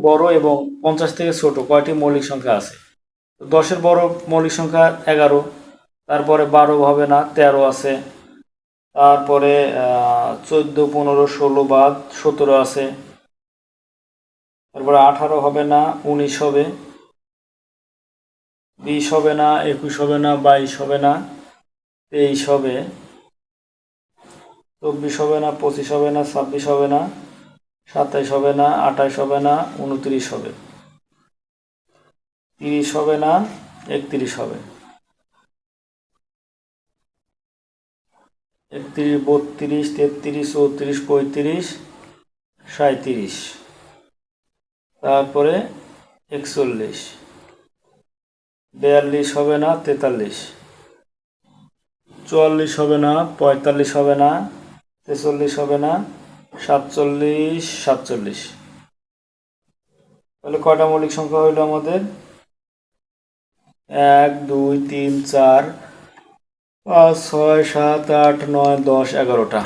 বড় এবং 50 থেকে ছোট কয়টি মৌলিক সংখ্যা আছে? 10-এর বড় মৌলিক সংখ্যা 11, তারপরে 12 হবে না, 13 আছে, তারপরে 14, 15, 16 বাদ 17 আছে, তারপরে 18 হবে না, 19 হবে, 20 হবে না, 21 হবে না, 22 হবে না, 23 হবে, 24 হবে না, 25 হবে না, 26 হবে না, 27 হবে না, 28 হবে না, 29 হবে, 30 হবে না, 31 হবে, 31, 32, 33, 34, 35, 37, তারপরে 41, 42 হবে না, 43, 44 হবে না, 45 হবে না, 46 হবে না, 47, 47। তাহলে কয়টা মৌলিক সংখ্যা হইল আমাদের? 1, 2, 3, 4, 5, 6, 7, 8, 9, 10, 11টা।